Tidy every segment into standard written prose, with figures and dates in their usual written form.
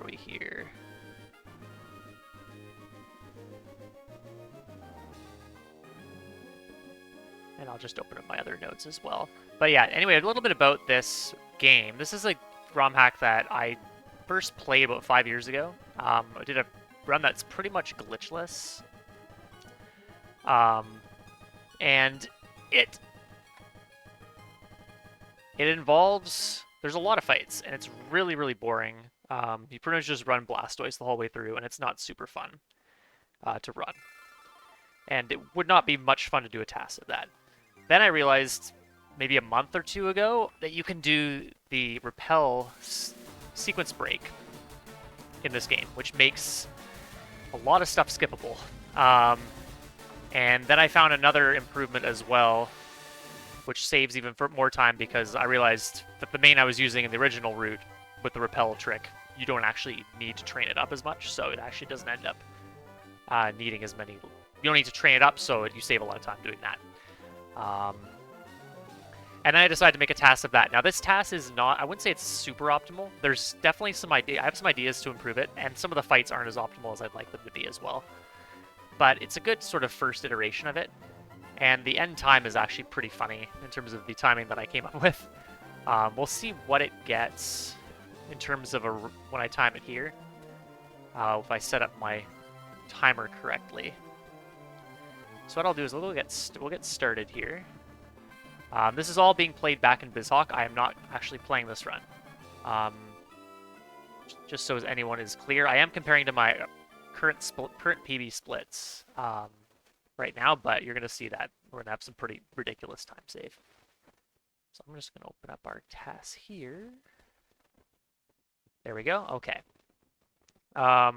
we here? And I'll just open up my other notes as well. But yeah, anyway, a little bit about this game. This is a ROM hack that I first played about 5 years ago. I did a run that's pretty much glitchless. And it involves... There's a lot of fights, and it's really, really boring. You pretty much just run Blastoise the whole way through, and it's not super fun to run. And it would not be much fun to do a TAS of that. Then I realized maybe a month or two ago that you can do the repel sequence break in this game, which makes a lot of stuff skippable. And then I found another improvement as well, which saves even more time, because I realized that the main I was using in the original route with the repel trick, you don't actually need to train it up as much, so it actually doesn't end up needing as many. You don't need to train it up, so you save a lot of time doing that. And then I decided to make a TAS of that. Now this TAS is not, I wouldn't say it's super optimal. There's definitely some I have some ideas to improve it, and some of the fights aren't as optimal as I'd like them to be as well. But it's a good sort of first iteration of it. And the end time is actually pretty funny in terms of the timing that I came up with. We'll see what it gets in terms of when I time it here. If I set up my timer correctly. So what I'll do is we'll get started here. This is all being played back in BizHawk. I am not actually playing this run. Just so as anyone is clear, I am comparing to my current PB splits right now, but you're going to see that we're going to have some pretty ridiculous time save. So I'm just going to open up our TAS here. There we go. Okay. So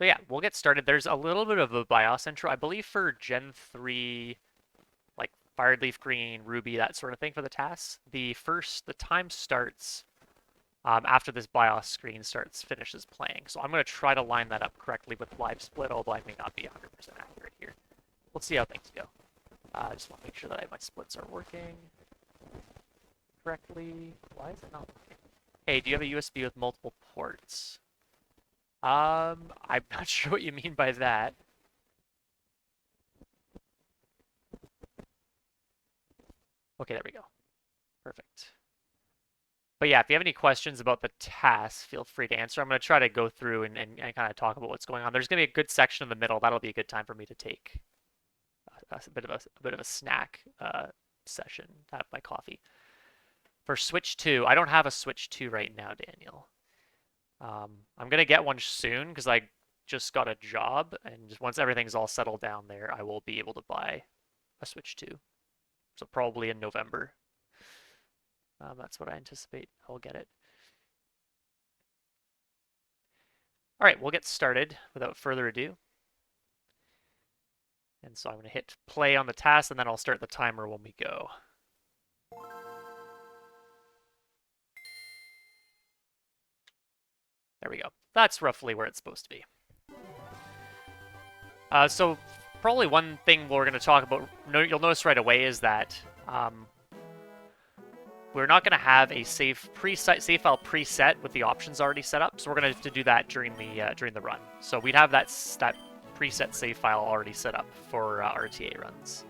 yeah, we'll get started. There's a little bit of a BIOS intro, I believe, for Gen 3, like Fired Leaf Green, Ruby, that sort of thing for the TAS. The time starts after this BIOS screen finishes playing. So I'm going to try to line that up correctly with live split, although I may not be 100% accurate here. Let's see how things go. I just want to make sure that my splits are working correctly. Why is it not working? Hey, do you have a USB with multiple ports? I'm not sure what you mean by that. Okay, there we go. Perfect. But yeah, if you have any questions about the TAS, feel free to answer. I'm going to try to go through and kind of talk about what's going on. There's going to be a good section in the middle. That'll be a good time for me to take a bit of a snack session, have my coffee. For Switch 2, I don't have a Switch 2 right now, Daniel. I'm going to get one soon because I just got a job, and just once everything's all settled down there, I will be able to buy a Switch 2. So probably in November. That's what I anticipate. I'll get it. All right, we'll get started without further ado. And so I'm going to hit play on the TAS, and then I'll start the timer when we go. There we go. That's roughly where it's supposed to be. So probably one thing we're going to talk about, you'll notice right away, is that we're not going to have a save file preset with the options already set up. So we're going to have to do that during the run. So we'd have that preset save file already set up for RTA runs.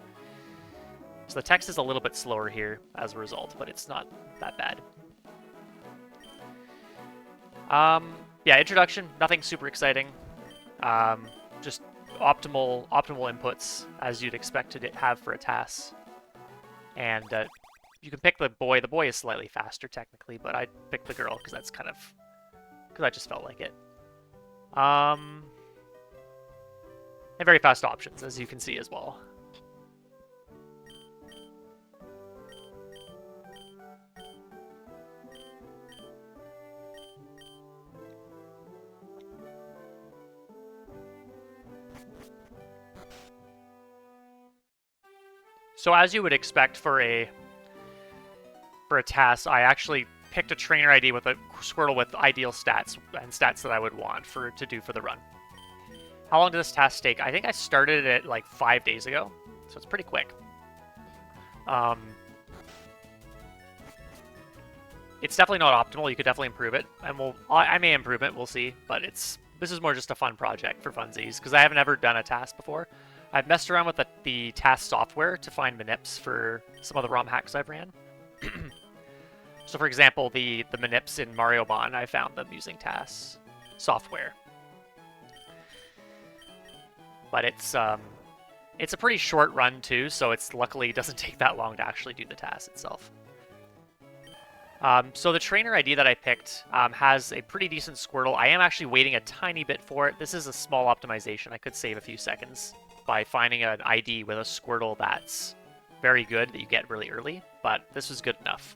So the text is a little bit slower here as a result, but it's not that bad. Yeah, introduction, nothing super exciting. Just optimal inputs as you'd expect to have for a TAS. And you can pick the boy. The boy is slightly faster technically, but I'd pick the girl because I just felt like it. And very fast options, as you can see as well. So as you would expect for a TAS, I actually picked a trainer ID with a Squirtle with ideal stats and stats that I would want to do for the run. How long does this TAS take? I think I started it like 5 days ago, so it's pretty quick. It's definitely not optimal. You could definitely improve it, and I may improve it. We'll see. But this is more just a fun project for funsies because I haven't ever done a TAS before. I've messed around with the TAS software to find manips for some of the ROM hacks I've ran. So, for example, the manips in Mario Bon, I found them using TAS software. But it's a pretty short run too, so it's luckily doesn't take that long to actually do the TAS itself. So the trainer ID that I picked has a pretty decent Squirtle. I am actually waiting a tiny bit for it. This is a small optimization. I could save a few seconds by finding an ID with a Squirtle that's very good that you get really early, but this was good enough.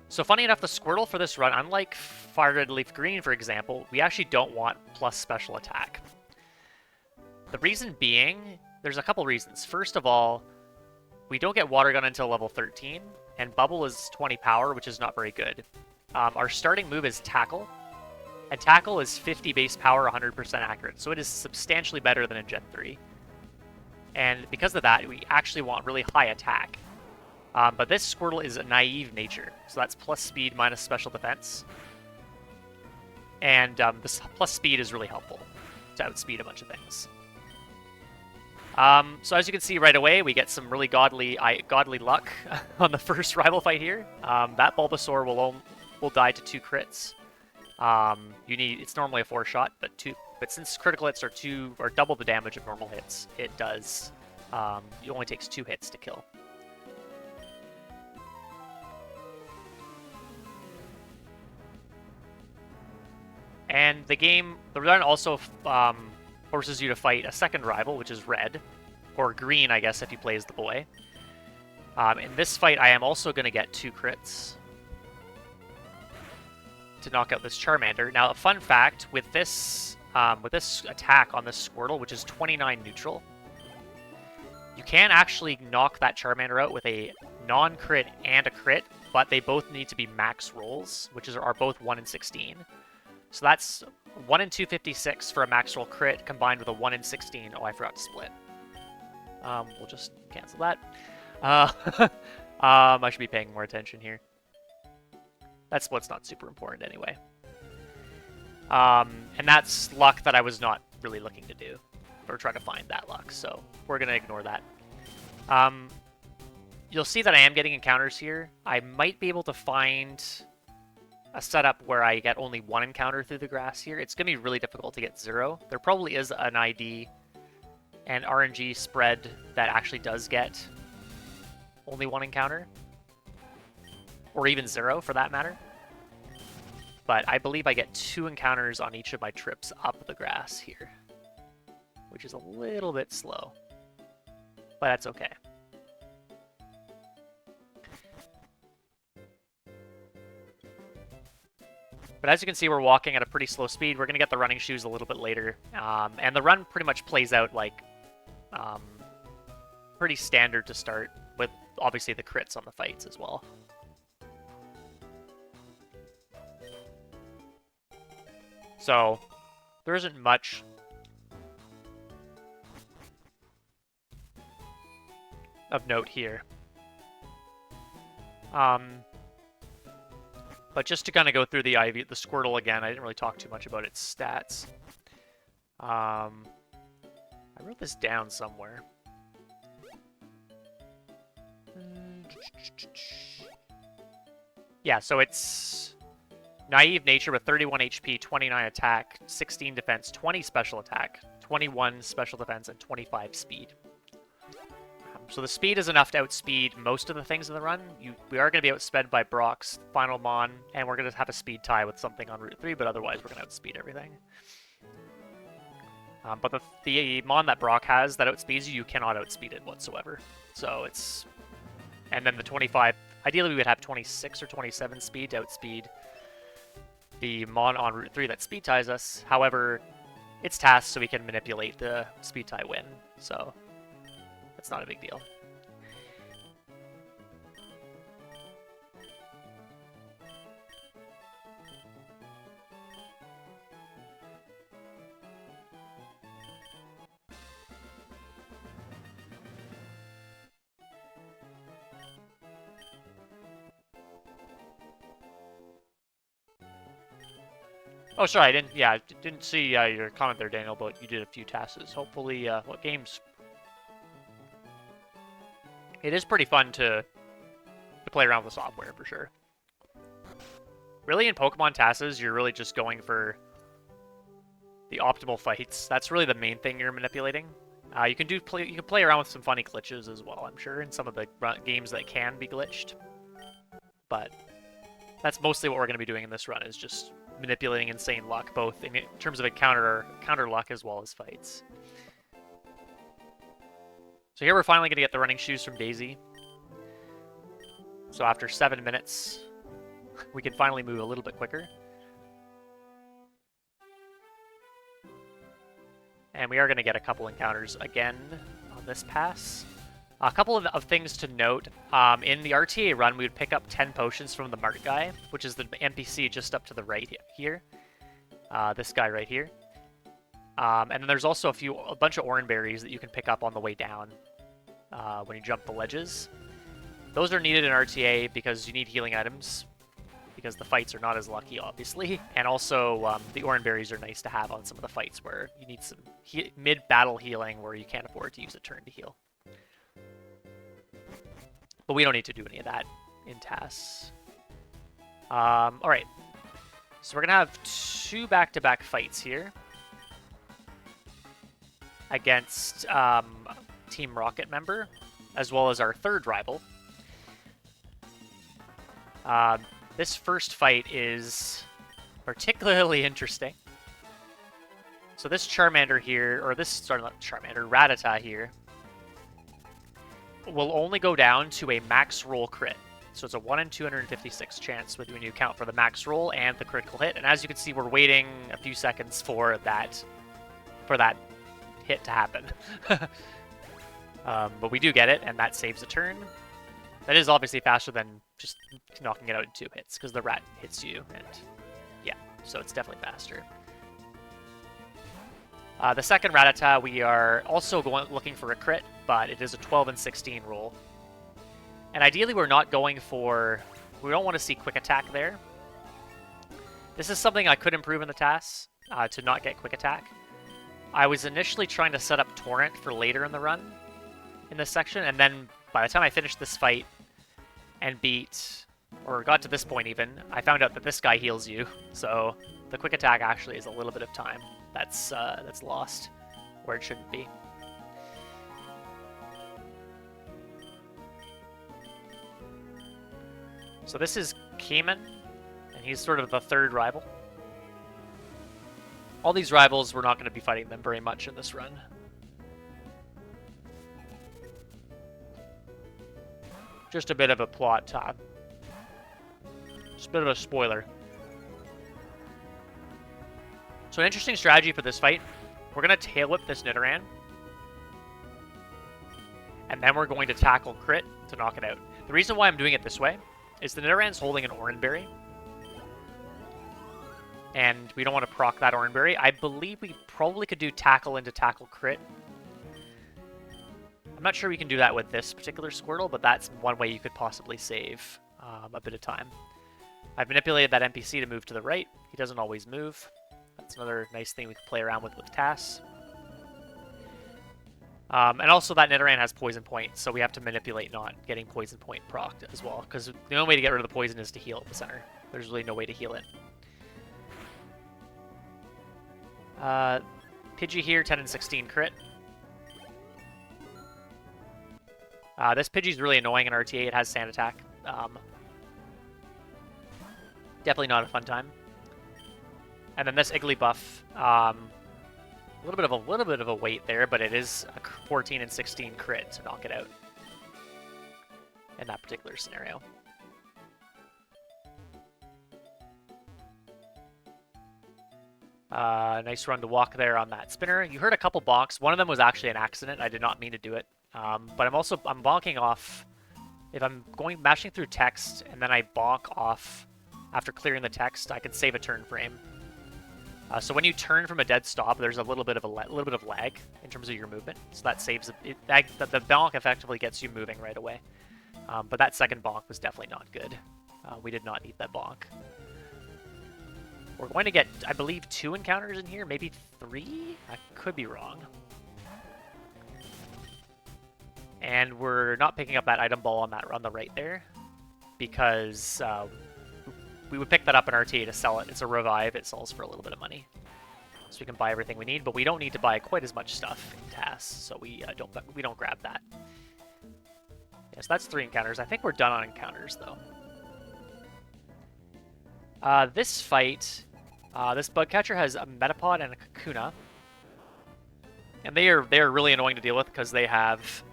So funny enough, the Squirtle for this run, unlike Fire Red Leaf Green, for example, we actually don't want plus special attack. The reason being, there's a couple reasons. First of all, we don't get Water Gun until level 13, and Bubble is 20 power, which is not very good. Our starting move is Tackle, and Tackle is 50 base power, 100% accurate, so it is substantially better than in Gen 3. And because of that, we actually want really high attack. But this Squirtle is a naive nature, so that's plus speed minus special defense. And this plus speed is really helpful to outspeed a bunch of things. So as you can see right away, we get some really godly luck on the first rival fight here. That Bulbasaur will die to 2 crits. It's normally a 4-shot, but since critical hits are double the damage of normal hits, it only takes 2 hits to kill. And the run also forces you to fight a second rival, which is Red, or Green, I guess, if you play as the boy. In this fight, I am also going to get 2 crits to knock out this Charmander. Now, a fun fact, with this attack on this Squirtle, which is 29 neutral, you can actually knock that Charmander out with a non-crit and a crit, but they both need to be max rolls, which are both 1 in 16. So that's 1 in 256 for a max roll crit, combined with a 1 in 16. Oh, I forgot to split. We'll just cancel that. I should be paying more attention here. That split's not super important anyway. And that's luck that I was not really looking to do, or trying to find that luck, so we're going to ignore that. You'll see that I am getting encounters here. I might be able to find a setup where I get only 1 encounter through the grass here. It's going to be really difficult to get 0. There probably is an ID and RNG spread that actually does get only 1 encounter. Or even 0, for that matter. But I believe I get 2 encounters on each of my trips up the grass here, which is a little bit slow. But that's okay. But as you can see, we're walking at a pretty slow speed. We're going to get the running shoes a little bit later. And the run pretty much plays out like pretty standard to start, with obviously the crits on the fights as well. So there isn't much of note here. But just to kind of go through the Squirtle again, I didn't really talk too much about its stats. I wrote this down somewhere. Yeah, so it's naive nature with 31 HP, 29 attack, 16 defense, 20 special attack, 21 special defense, and 25 speed. So the speed is enough to outspeed most of the things in the run. We are going to be outsped by Brock's final Mon, and we're going to have a speed tie with something on Route 3, but otherwise we're going to outspeed everything. But the Mon that Brock has that outspeeds you cannot outspeed it whatsoever. So it's... And then the 25... Ideally we would have 26 or 27 speed to outspeed the Mon on Route 3 that speed ties us. However, it's TAS, so we can manipulate the speed tie win. So... it's not a big deal. Oh, sorry, I didn't. Yeah, didn't see your comment there, Daniel. But you did a few TASs. Hopefully, what games? It is pretty fun to play around with the software for sure. Really, in Pokemon TASs, you're really just going for the optimal fights. That's really the main thing you're manipulating. You can play around with some funny glitches as well, I'm sure, in some of the games that can be glitched. But that's mostly what we're going to be doing in this run, is just manipulating insane luck, both in terms of counter luck as well as fights. So here we're finally going to get the running shoes from Daisy. So after 7 minutes, we can finally move a little bit quicker. And we are going to get a couple encounters again on this pass. A couple of things to note. In the RTA run, we would pick up 10 potions from the Mart guy, which is the NPC just up to the right here. This guy right here. And then there's also a bunch of orange berries that you can pick up on the way down when you jump the ledges. Those are needed in RTA because you need healing items, because the fights are not as lucky, obviously. And also, the orange berries are nice to have on some of the fights where you need some mid-battle healing where you can't afford to use a turn to heal. But we don't need to do any of that in TAS. Alright. So we're going to have 2 back-to-back fights here against Team Rocket member, as well as our third rival. This first fight is particularly interesting. So this Charmander here, or this, sorry, not Charmander, Rattata here, will only go down to a max roll crit. So it's a 1 in 256 chance when you account for the max roll and the critical hit. And as you can see, we're waiting a few seconds for that hit to happen. But we do get it, and that saves a turn. That is obviously faster than just knocking it out in 2 hits, because the rat hits you, and yeah, so it's definitely faster. The second Rattata, we are also looking for a crit, but it is a 12 and 16 roll. And ideally, we're not going for... We don't want to see quick attack there. This is something I could improve in the TAS, to not get quick attack. I was initially trying to set up Torrent for later in the run, in this section, and then by the time I finished this fight and beat, or got to this point even, I found out that this guy heals you, so the quick attack actually is a little bit of time that's lost where it shouldn't be. So this is Cayman, and he's sort of the third rival. All these rivals, we're not going to be fighting them very much in this run. Just a bit of a plot, just a bit of a spoiler. So an interesting strategy for this fight, we're going to tail whip this Nidoran. And then we're going to tackle crit to knock it out. The reason why I'm doing it this way is the Nidoran's holding an Orange Berry. And we don't want to proc that Orange Berry. I believe we probably could do tackle into tackle crit. I'm not sure we can do that with this particular Squirtle, but that's one way you could possibly save a bit of time. I've manipulated that NPC to move to the right. He doesn't always move. That's another nice thing we can play around with TAS. And also that Nidoran has Poison Point, so we have to manipulate not getting Poison Point procced as well, because the only way to get rid of the poison is to heal at the center. There's really no way to heal it. Pidgey here, 10 and 16 crit. This Pidgey's really annoying in RTA. It has Sand Attack. Definitely not a fun time. And then this Igglybuff, a little bit of a wait there, but it is a 14 and 16 crit to knock it out in that particular scenario. Nice run to walk there on that spinner. You heard a couple bonks. One of them was actually an accident. I did not mean to do it. But I'm bonking off. If I'm mashing through text and then I bonk off after clearing the text, I can save a turn frame. So when you turn from a dead stop, there's a little bit of lag in terms of your movement. So that saves the bonk effectively gets you moving right away. But that second bonk was definitely not good. We did not need that bonk. We're going to get, I believe, 2 encounters in here, maybe 3? I could be wrong. And we're not picking up that item ball on the right there, because we would pick that up in RTA to sell it. It's a revive. It sells for a little bit of money. So we can buy everything we need, but we don't need to buy quite as much stuff in TAS, so we don't grab that. Yes, that's 3 encounters. I think we're done on encounters, though. This fight, this bug catcher has a Metapod and a Kakuna, and they are really annoying to deal with because they have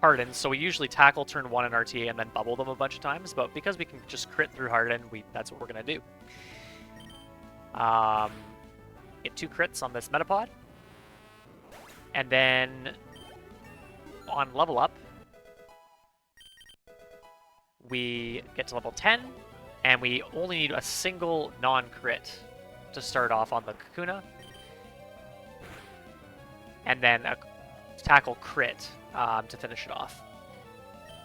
Harden. So we usually tackle turn 1 in RTA and then bubble them a bunch of times, but because we can just crit through Harden, that's what we're gonna do. Get 2 crits on this Metapod, and then on level up, we get to level 10, and we only need a single non-crit to start off on the Kakuna, and then a tackle crit to finish it off.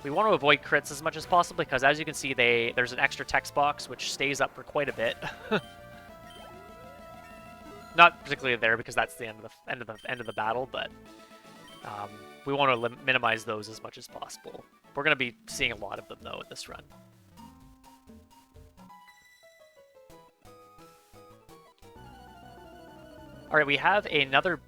We want to avoid crits as much as possible because, as you can see, there's an extra text box which stays up for quite a bit. Not particularly there because that's the end of the battle, but we want to minimize those as much as possible. We're going to be seeing a lot of them though in this run. All right, we have another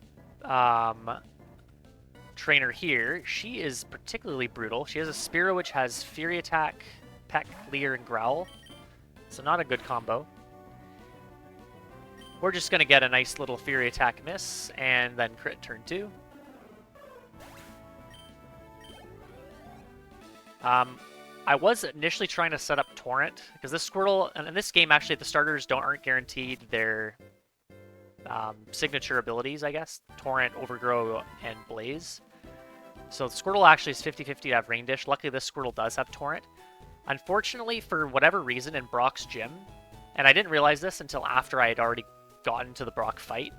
trainer here. She is particularly brutal. She has a Spearow which has Fury Attack, Peck, Leer, and Growl. So not a good combo. We're just going to get a nice little Fury Attack miss, and then crit turn 2. I was initially trying to set up Torrent, because this Squirtle, and in this game actually the starters aren't guaranteed their signature abilities, I guess. Torrent, Overgrow, and Blaze. So the Squirtle actually is 50-50 to have Rain Dish. Luckily this Squirtle does have Torrent. Unfortunately, for whatever reason in Brock's gym, and I didn't realize this until after I had already gotten to the Brock fight,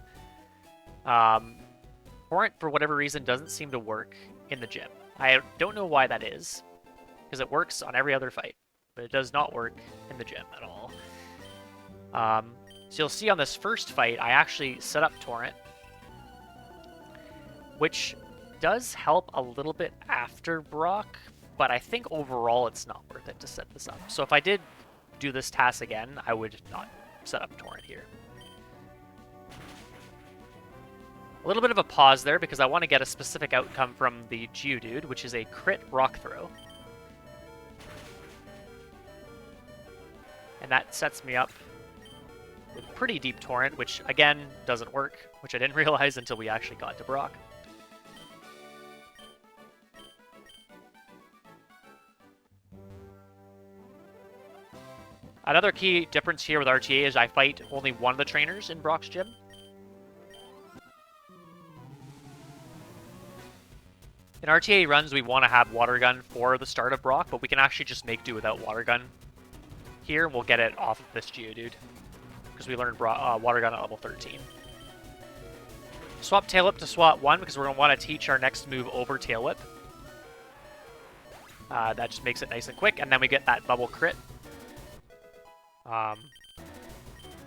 Torrent, for whatever reason, doesn't seem to work in the gym. I don't know why that is, because it works on every other fight, but it does not work in the gym at all. So you'll see on this first fight, I actually set up Torrent, which does help a little bit after Brock, but I think overall it's not worth it to set this up. So if I did do this TAS again, I would not set up Torrent here. A little bit of a pause there because I want to get a specific outcome from the Geodude, which is a crit Rock Throw. And that sets me up with pretty deep Torrent, which again doesn't work, which I didn't realize until we actually got to Brock. Another key difference here with RTA is I fight only one of the trainers in Brock's gym. In RTA runs, we want to have Water Gun for the start of Brock, but we can actually just make do without Water Gun here. We'll get it off of this Geodude, because we learned Water Gun at level 13. Swap Tail Whip to SWAT 1, because we're going to want to teach our next move over Tail Whip. That just makes it nice and quick, and then we get that bubble crit.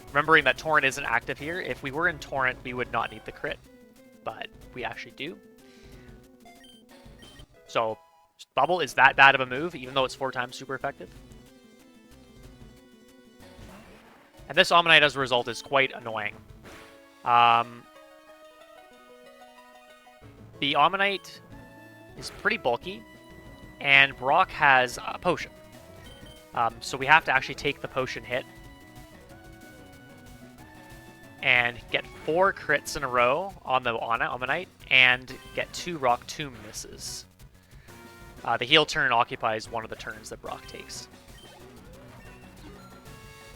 Remembering that Torrent isn't active here. If we were in Torrent, we would not need the crit, but we actually do. So, Bubble is that bad of a move, even though it's 4 times super effective. And this Omanyte as a result is quite annoying. The Omanyte is pretty bulky, and Brock has a potion. So we have to actually take the potion hit and get 4 crits in a row on the Omanyte and get 2 Rock Tomb misses. The heal turn occupies one of the turns that Brock takes.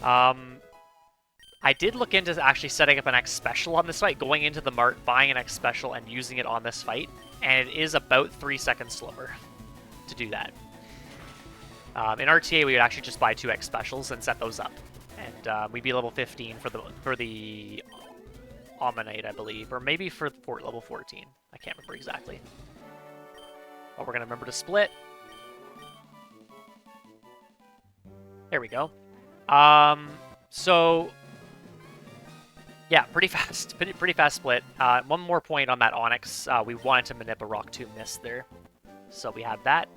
I did look into actually setting up an X Special on this fight, going into the mart, buying an X Special, and using it on this fight, and it is about 3 seconds slower to do that. In RTA, we would actually just buy 2 X Specials and set those up, and we'd be level 15 for the Omanyte, I believe, or maybe for level 14. I can't remember exactly. But we're gonna remember to split. There we go. So Yeah, pretty fast. Pretty fast split. One more point on that Onyx. We wanted to manip a Rock Tomb miss there. So we have that.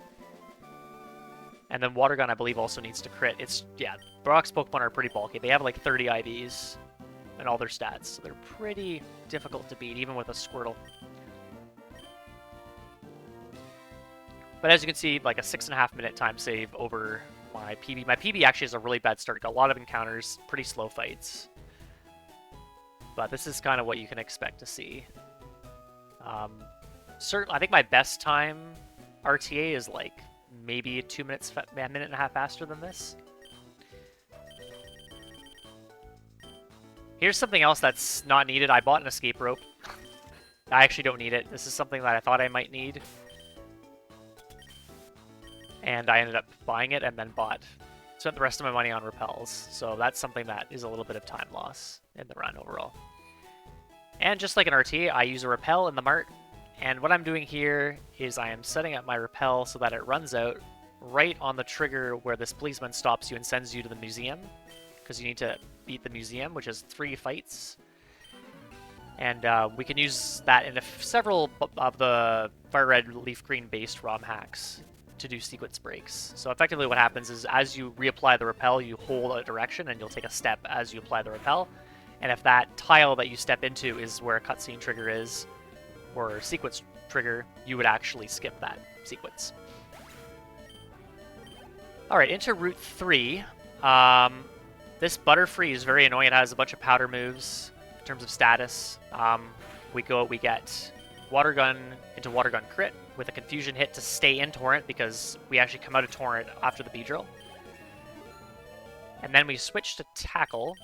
And then Water Gun, I believe, also needs to crit. Yeah, Brock's Pokemon are pretty bulky. They have like 30 IVs and all their stats. So they're pretty difficult to beat, even with a Squirtle. But as you can see, like a 6.5 minute time save over my PB. My PB actually has a really bad start. Got a lot of encounters, pretty slow fights. But this is kind of what you can expect to see. Certainly, I think my best time RTA is like maybe a minute and a half faster than this. Here's something else that's not needed. I bought an escape rope. I actually don't need it. This is something that I thought I might need. And I ended up buying it and then spent the rest of my money on repels. So that's something that is a little bit of time loss in the run overall. And just like an RTA, I use a repel in the mart. And what I'm doing here is I am setting up my repel so that it runs out right on the trigger where this policeman stops you and sends you to the museum. Because you need to beat the museum, which is 3 fights. And we can use that in several of the Fire Red, Leaf Green based ROM hacks to do sequence breaks. So effectively what happens is as you reapply the repel, you hold a direction and you'll take a step as you apply the repel. And if that tile that you step into is where a cutscene trigger is, or sequence trigger, you would actually skip that sequence. Alright, into Route 3. This Butterfree is very annoying. It has a bunch of powder moves in terms of status. We get Water Gun into Water Gun crit with a Confusion hit to stay in Torrent because we actually come out of Torrent after the Beedrill. And then we switch to Tackle.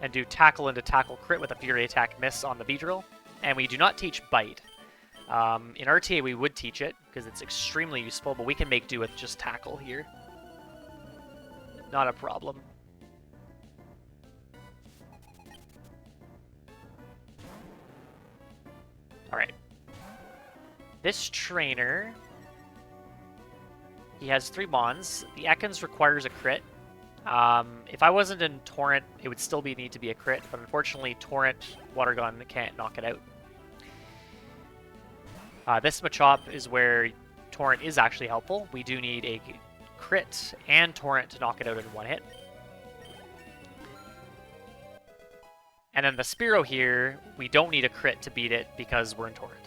And do Tackle into Tackle crit with a Fury Attack miss on the Beedrill. And we do not teach Bite. In RTA we would teach it, because it's extremely useful, but we can make do with just Tackle here. Not a problem. Alright. This trainer, he has 3 Mons. The Ekans requires a crit. If I wasn't in Torrent, it would still need to be a crit, but unfortunately Torrent Water Gun can't knock it out. This Machop is where Torrent is actually helpful. We do need a crit and Torrent to knock it out in 1 hit. And then the Spearow here, we don't need a crit to beat it because we're in Torrent.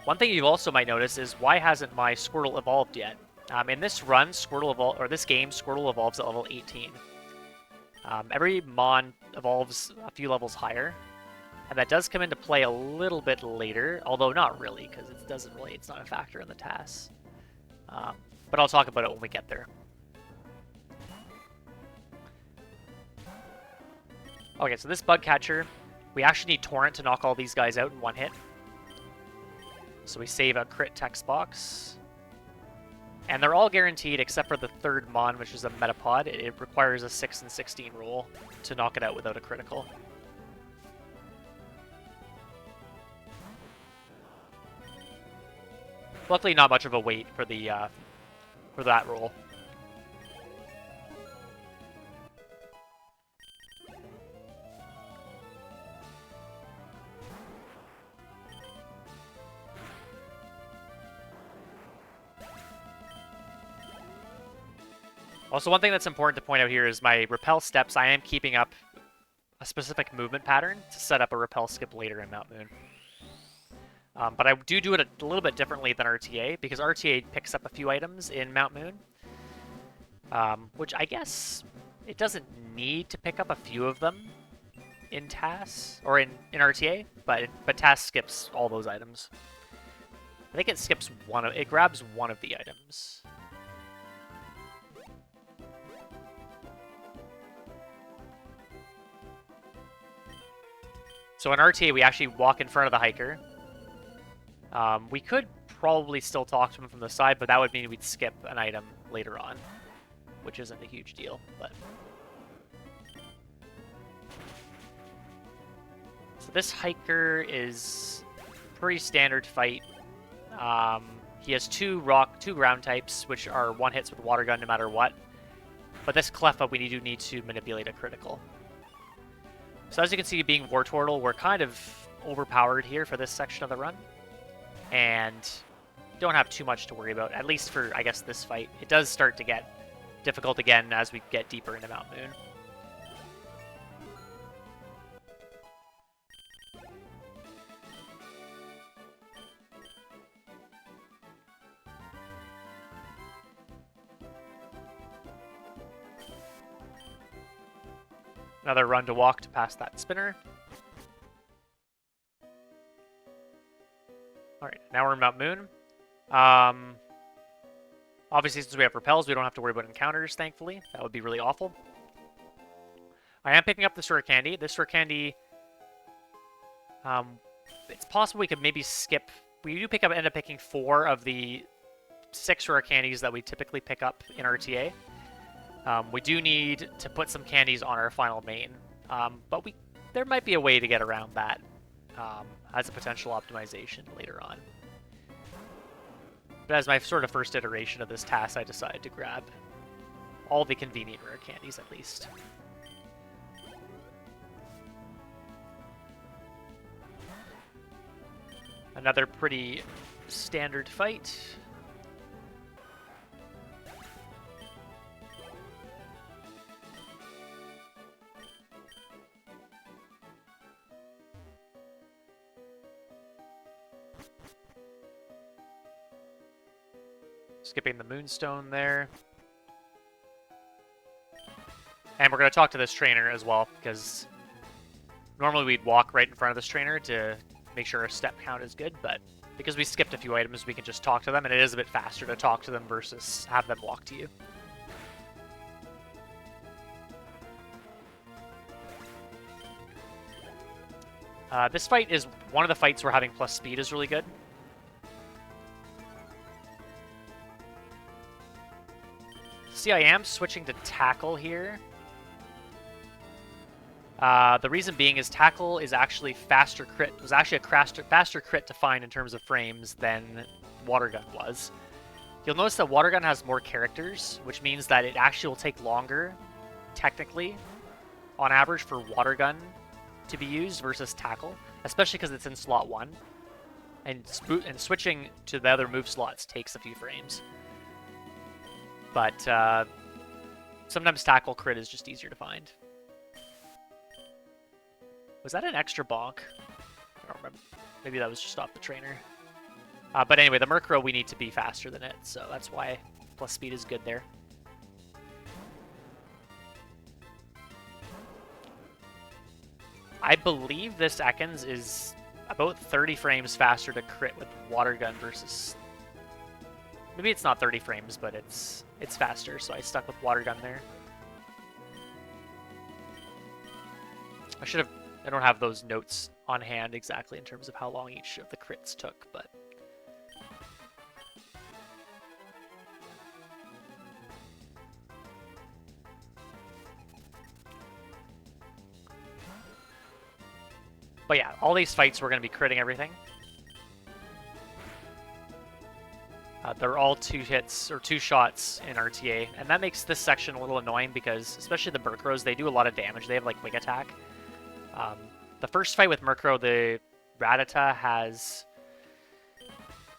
One thing you also might notice is why hasn't my Squirtle evolved yet? In this run, this game, Squirtle evolves at level 18. Every Mon evolves a few levels higher, and that does come into play a little bit later, although not really, because it's not a factor in the TAS. But I'll talk about it when we get there. Okay, so this Bug Catcher, we actually need Torrent to knock all these guys out in 1 hit. So we save a crit text box. And they're all guaranteed except for the 3rd Mon, which is a Metapod. It requires a 6 and 16 roll to knock it out without a critical. Luckily, not much of a wait for that roll. Also, one thing that's important to point out here is my repel steps. I am keeping up a specific movement pattern to set up a repel skip later in Mount Moon. But I do it a little bit differently than RTA, because RTA picks up a few items in Mount Moon, which I guess it doesn't need to pick up a few of them in TAS, or in RTA, but TAS skips all those items. I think it grabs one of the items. So in RTA, we actually walk in front of the hiker. We could probably still talk to him from the side, but that would mean we'd skip an item later on, which isn't a huge deal. But so this hiker is pretty standard fight. He has two ground types, which are 1 hits with Water Gun no matter what. But this Cleffa, we do need to manipulate a critical. So as you can see, being Wartortle, we're kind of overpowered here for this section of the run. And don't have too much to worry about, at least for, I guess, this fight. It does start to get difficult again as we get deeper into Mount Moon. Another run to walk to pass that spinner. Alright, now we're in Mount Moon. Obviously, since we have repels, we don't have to worry about encounters, thankfully. That would be really awful. I am picking up the Sword Candy. This Sword Candy, it's possible we could maybe skip... We do end up picking 4 of the 6 rare candies that we typically pick up in RTA. We do need to put some candies on our final main, but there might be a way to get around that as a potential optimization later on. But as my sort of first iteration of this TAS, I decided to grab all the convenient rare candies at least. Another pretty standard fight. Skipping the Moonstone there. And we're going to talk to this trainer as well, because normally we'd walk right in front of this trainer to make sure our step count is good, but because we skipped a few items, we can just talk to them, and it is a bit faster to talk to them versus have them walk to you. This fight is one of the fights where having plus speed is really good. See, I am switching to Tackle here. The reason being is Tackle is actually faster crit. It was actually a faster crit to find in terms of frames than Water Gun was. You'll notice that Water Gun has more characters, which means that it actually will take longer, technically, on average, for Water Gun to be used versus Tackle, especially because it's in slot 1. And switching to the other move slots takes a few frames. But sometimes Tackle crit is just easier to find. Was that an extra bonk? I don't remember. Maybe that was just off the trainer. But anyway, the Murkrow, we need to be faster than it, so that's why plus speed is good there. I believe this Ekans is about 30 frames faster to crit with Water Gun versus... Maybe it's not 30 frames, but it's faster, so I stuck with Water Gun there. I don't have those notes on hand exactly in terms of how long each of the crits took, but... But yeah, all these fights we're going to be critting everything. They're all 2 hits, or 2 shots in RTA, and that makes this section a little annoying because, especially the Murkrows, they do a lot of damage. They have, like, Wing Attack. The first fight with Murkrow, the Rattata has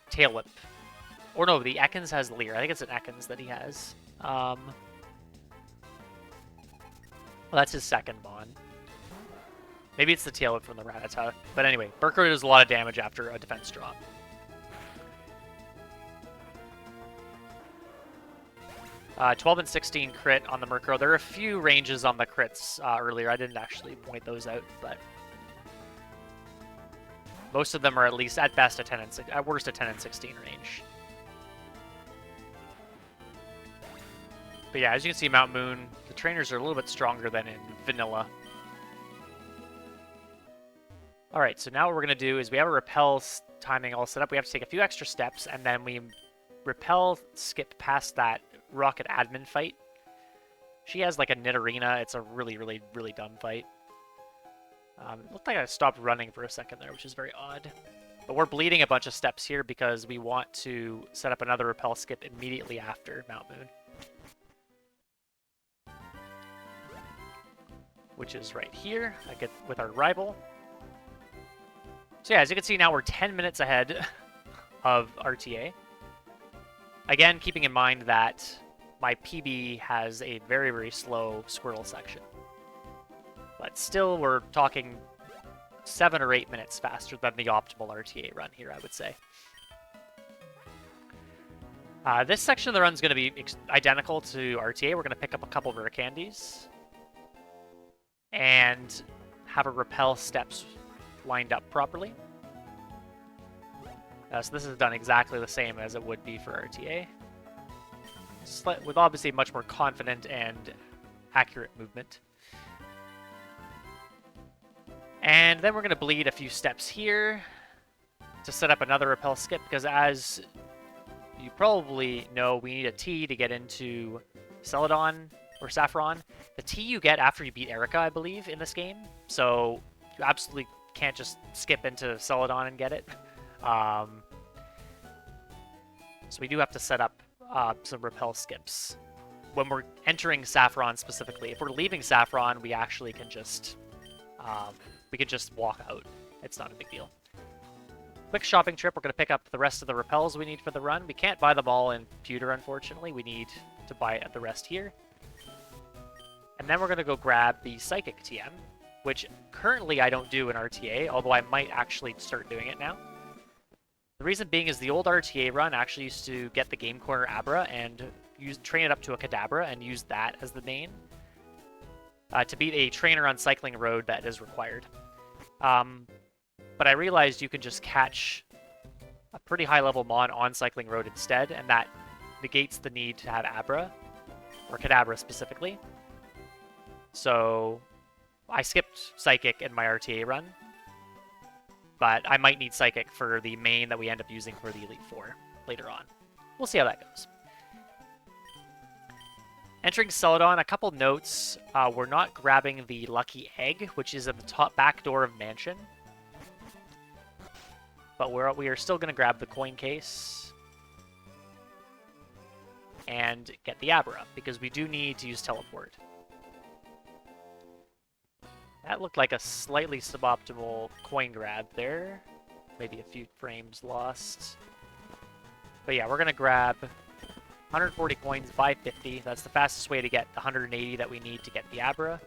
Tail Whip. Or no, the Ekans has Leer. I think it's an Ekans that he has. Well, that's his second Mon. Maybe it's the Tail Whip from the Rattata. But anyway, Murkrow does a lot of damage after a defense drop. 12 and 16 crit on the Murkrow. There are a few ranges on the crits earlier. I didn't actually point those out, but most of them are at least, at best, at worst, a 10 and 16 range. But yeah, as you can see, Mount Moon, the trainers are a little bit stronger than in Vanilla. Alright, so now what we're going to do is we have a repel timing all set up. We have to take a few extra steps, and then we repel skip past that Rocket admin fight. She has like a Nidorina. It's a really, really, really dumb fight. It looked like I stopped running for a second there, which is very odd. But we're bleeding a bunch of steps here because we want to set up another repel skip immediately after Mount Moon. which is right here. I get with our rival. So yeah, as you can see now, we're 10 minutes ahead of RTA. Again, keeping in mind that my PB has a very, very slow Squirtle section. But still, we're talking 7 or 8 minutes faster than the optimal RTA run here, I would say. This section of the run is going to be identical to RTA. We're going to pick up a couple rare candies and have a repel steps lined up properly. So this is done exactly the same as it would be for RTA, with obviously much more confident and accurate movement. And then we're going to bleed a few steps here to set up another repel skip, because as you probably know, we need a T to get into Celadon or Saffron. The T you get after you beat Erica, I believe, in this game. So you absolutely can't just skip into Celadon and get it. So we do have to set up some repel skips when we're entering Saffron specifically. If we're leaving Saffron, we actually can just walk out. It's not a big deal. Quick shopping trip. We're going to pick up the rest of the repels we need for the run. We can't buy them all in Pewter, unfortunately. We need to buy the rest here. And then we're going to go grab the Psychic TM, which currently I don't do in RTA, although I might actually start doing it now. The reason being is the old RTA run actually used to get the Game Corner Abra and train it up to a Kadabra and use that as the main to beat a trainer on Cycling Road that is required. But I realized you can just catch a pretty high-level Mon on Cycling Road instead, and that negates the need to have Abra, or Kadabra specifically. So I skipped Psychic in my RTA run, but I might need Psychic for the main that we end up using for the Elite Four later on. We'll see how that goes. Entering Celadon, a couple notes. We're not grabbing the Lucky Egg, which is at the top back door of Mansion. But we are still going to grab the coin case and get the Abra, because we do need to use Teleport. That looked like a slightly suboptimal coin grab there. Maybe a few frames lost. But yeah, we're going to grab 140 coins, buy 50. That's the fastest way to get the 180 that we need to get the Abra.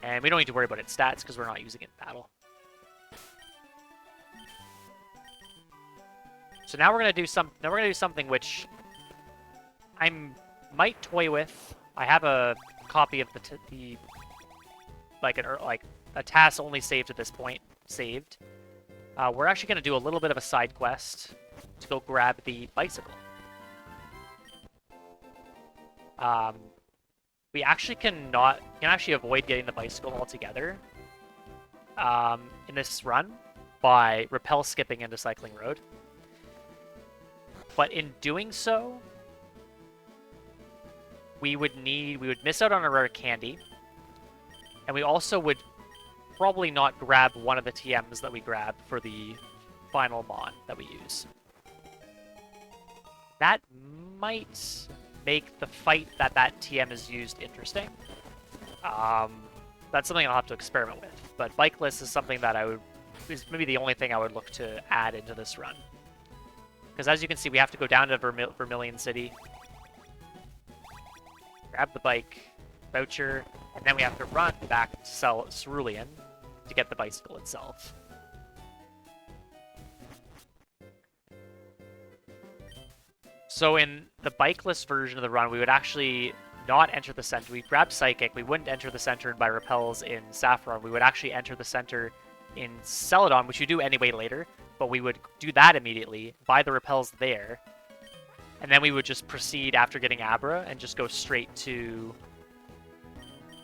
And we don't need to worry about its stats because we're not using it in battle. So now we're gonna do something which I might toy with. I have a copy of a TAS only saved at this point saved. We're actually gonna do a little bit of a side quest to go grab the bicycle. We actually can actually avoid getting the bicycle altogether in this run by repel skipping into Cycling Road. But in doing so, we would miss out on a rare candy, and we also would probably not grab one of the TMs that we grabbed for the final Mon that we use. That might make the fight that TM is used interesting. That's something I'll have to experiment with. But Bikeless is something that is maybe the only thing I would look to add into this run. Because as you can see, we have to go down to Vermilion City, grab the bike voucher, and then we have to run back to Cerulean to get the bicycle itself. So in the bikeless version of the run, we would actually not enter the center. We'd grab Psychic. We wouldn't enter the center by repels in Saffron. We would actually enter the center in Celadon, which you do anyway later. But we would do that immediately, buy the repels there, and then we would just proceed after getting Abra and just go straight to...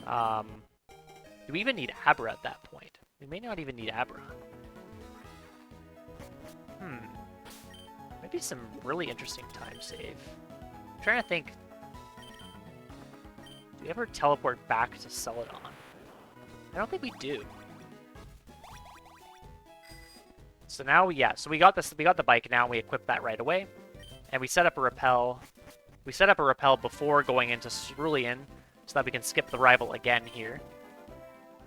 do we even need Abra at that point? We may not even need Abra. Maybe some really interesting time save. I'm trying to think. Do we ever teleport back to Celadon? I don't think we do. So now, so we got the bike now, and we equip that right away. And we set up a repel. We set up a repel before going into Cerulean so that we can skip the rival again here.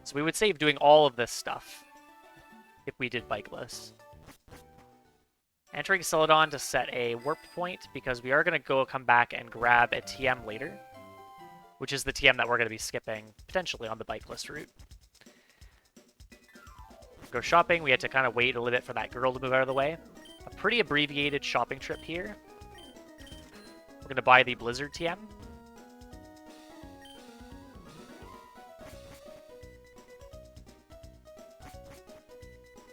So we would save doing all of this stuff if we did bikeless. Entering Celadon to set a warp point, because we are going to come back and grab a TM later, which is the TM that we're going to be skipping, potentially, on the bikeless route. Go shopping, we had to kind of wait a little bit for that girl to move out of the way. A pretty abbreviated shopping trip here. We're going to buy the Blizzard TM.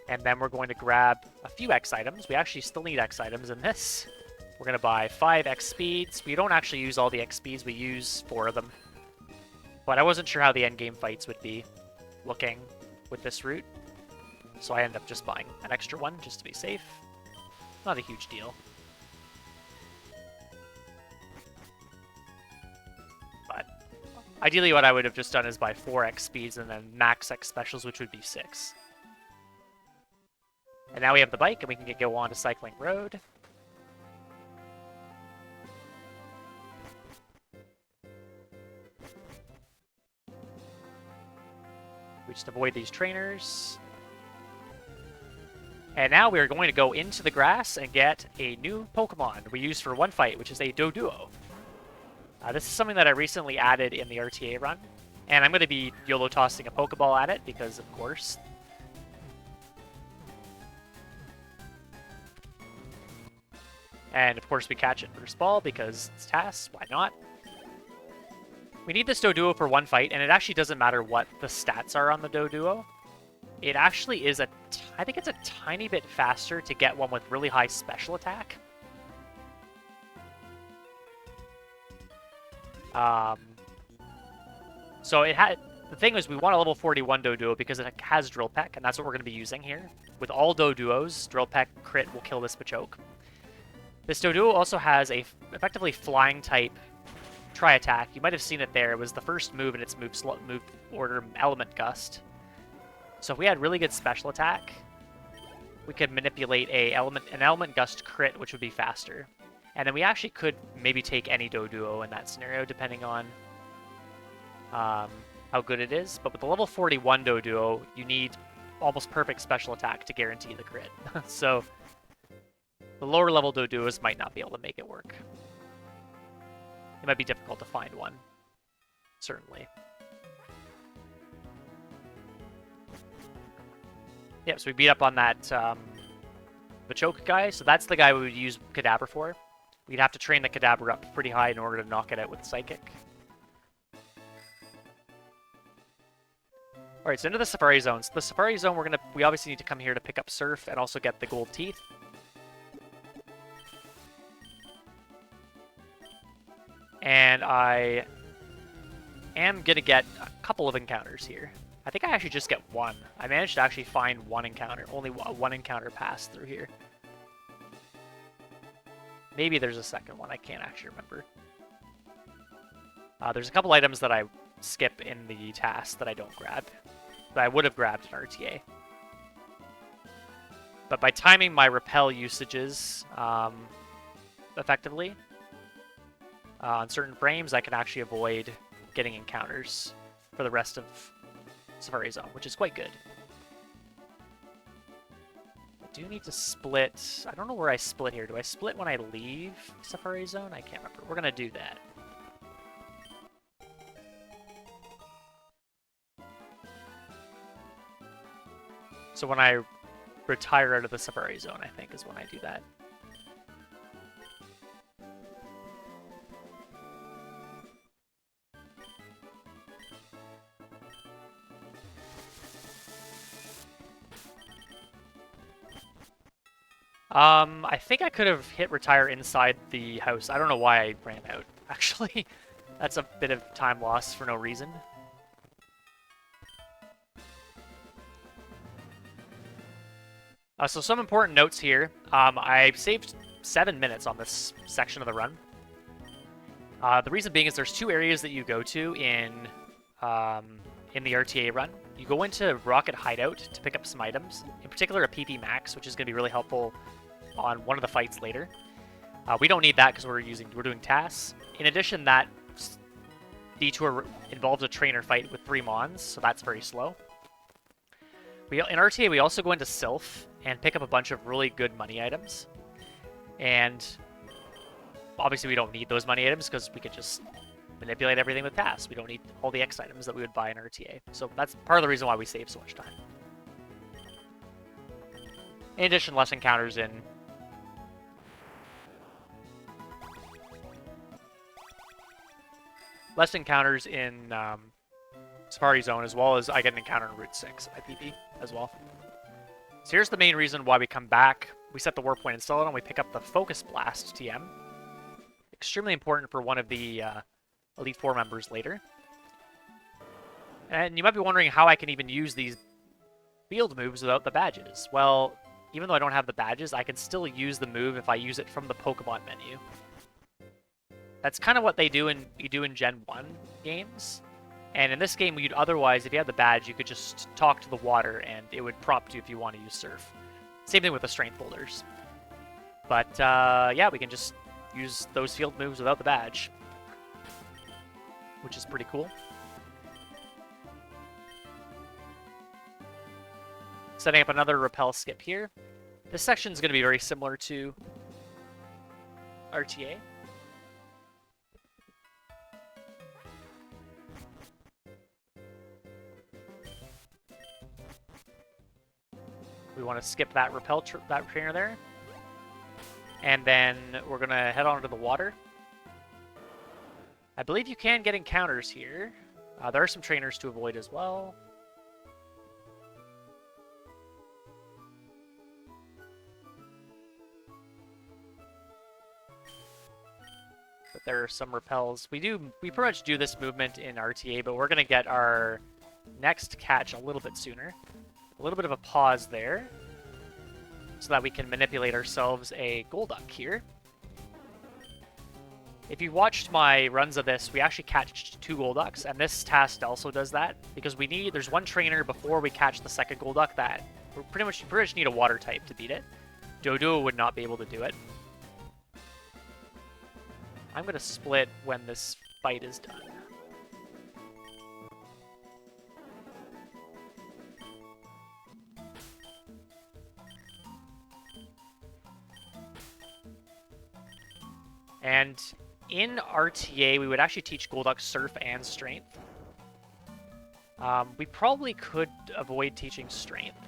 And then we're going to grab a few X items. We actually still need X items in this. We're going to buy 5 X speeds. We don't actually use all the X speeds, we use 4 of them. But I wasn't sure how the endgame fights would be looking with this route. So I ended up just buying an extra one just to be safe. Not a huge deal. But ideally what I would have just done is buy 4 X speeds and then max X specials, which would be 6. And now we have the bike, and we can go on to Cycling Road. We just avoid these trainers. And now we are going to go into the grass and get a new Pokemon we use for one fight, which is a Doduo. This is something that I recently added in the RTA run. And I'm going to be YOLO tossing a Pokeball at it, because of course. And of course we catch it first ball because it's TAS, why not? We need this Doduo for one fight, and it actually doesn't matter what the stats are on the Doduo. It actually is I think it's a tiny bit faster to get one with really high special attack. So the thing is, we want a level 41 Doduo because it has Drill Peck, and that's what we're going to be using here. With all Doduos, Drill Peck crit will kill this Machoke. This Doduo also has a effectively flying type tri-attack. You might have seen it there. It was the first move in its move order, Element Gust. So if we had really good special attack, we could manipulate an Element Gust crit, which would be faster. And then we actually could maybe take any Doduo in that scenario, depending on how good it is. But with the level 41 Doduo, you need almost perfect special attack to guarantee the crit. So the lower level Doduos might not be able to make it work. It might be difficult to find one, certainly. Yep, so we beat up on that Machoke guy. So that's the guy we would use Kadabra for. We'd have to train the Kadabra up pretty high in order to knock it out with Psychic. Alright, so into the Safari Zone. So the Safari Zone, we obviously need to come here to pick up Surf and also get the gold teeth. And I am going to get a couple of encounters here. I think I actually just get one. I managed to actually find one encounter. Only one encounter passed through here. Maybe there's a second one. I can't actually remember. There's a couple items that I skip in the TAS that I don't grab. That I would have grabbed in RTA. But by timing my repel usages effectively, on certain frames, I can actually avoid getting encounters for the rest of Safari Zone, which is quite good. I do need to split. I don't know where I split here. Do I split when I leave Safari Zone? I can't remember. We're going to do that. So when I retire out of the Safari Zone, I think, is when I do that. I think I could have hit retire inside the house. I don't know why I ran out, actually. That's a bit of time lost for no reason. So some important notes here. I saved 7 minutes on this section of the run. The reason being is there's 2 areas that you go to in the RTA run. You go into Rocket Hideout to pick up some items, in particular a PP Max, which is going to be really helpful on one of the fights later. We don't need that because we're doing TAS. In addition, Detour involves a trainer fight with 3 Mons, so that's very slow. In RTA, we also go into Sylph and pick up a bunch of really good money items. And obviously we don't need those money items because we could just manipulate everything with TAS. We don't need all the X items that we would buy in RTA. So that's part of the reason why we save so much time. In addition, less encounters in Safari Zone, as well as I get an encounter in Route 6 IPP as well. So here's the main reason why we come back. We set the warp point in Celadon, and we pick up the Focus Blast TM. Extremely important for one of the Elite Four members later. And you might be wondering how I can even use these field moves without the badges. Well, even though I don't have the badges, I can still use the move if I use it from the Pokemon menu. That's kind of what you do in Gen 1 games. And in this game, you'd otherwise, if you had the badge, you could just talk to the water and it would prompt you if you want to use Surf. Same thing with the Strength Boulders. But yeah, we can just use those field moves without the badge, which is pretty cool. Setting up another Repel Skip here. This section is going to be very similar to RTA. We want to skip that that trainer there. And then we're going to head on to the water. I believe you can get encounters here. There are some trainers to avoid as well. But there are some repels. We pretty much do this movement in RTA, but we're going to get our next catch a little bit sooner. A little bit of a pause there, so that we can manipulate ourselves a Golduck here. If you watched my runs of this, we actually catch 2 Golducks, and this task also does that, because there's one trainer before we catch the second Golduck that we pretty much need a water type to beat it. Doduo would not be able to do it. I'm going to split when this fight is done. And in RTA, we would actually teach Golduck Surf and Strength. We probably could avoid teaching Strength,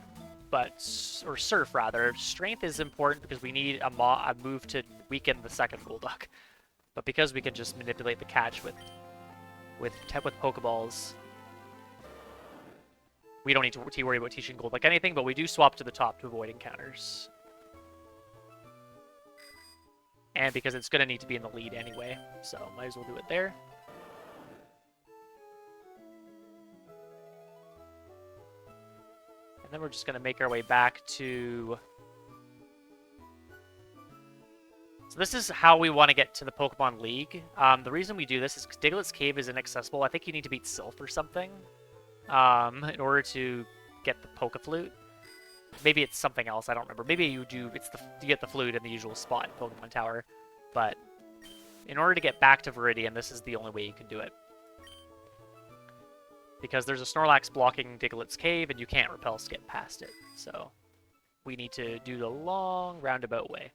or Surf rather. Strength is important because we need a move to weaken the second Golduck. But because we can just manipulate the catch with Pokeballs, we don't need to worry about teaching Golduck anything, but we do swap to the top to avoid encounters. And because it's going to need to be in the lead anyway, so might as well do it there. And then we're just going to make our way back to... So this is how we want to get to the Pokemon League. The reason we do this is because Diglett's Cave is inaccessible. I think you need to beat Sylph or something in order to get the Pokeflute. Maybe it's something else, I don't remember. Maybe you get the flute in the usual spot in Pokemon Tower. But in order to get back to Viridian, this is the only way you can do it. Because there's a Snorlax blocking Diglett's Cave, and you can't Repel Skip past it. So we need to do the long roundabout way.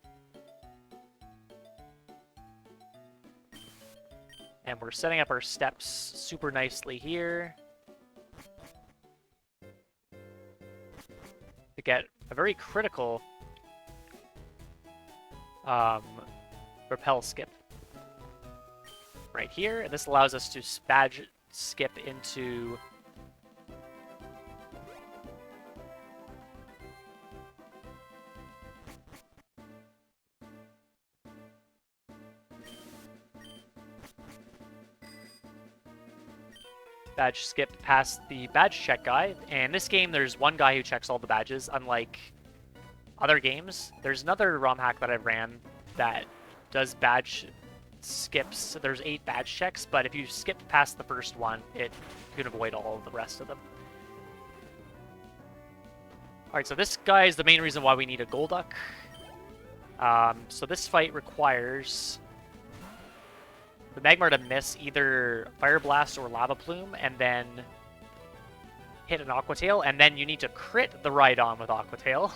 And we're setting up our steps super nicely here to get a very critical Repel Skip right here, and this allows us to badge skip into badge skip past the badge check guy. And in this game, there's one guy who checks all the badges, unlike other games. There's another ROM hack that I ran that does badge skips. There's 8 badge checks, but if you skip past the first one, you can avoid all of the rest of them. Alright, so this guy is the main reason why we need a Golduck. So this fight requires the Magmar to miss either Fire Blast or Lava Plume, and then hit an Aqua Tail, and then you need to crit the Rhydon with Aqua Tail,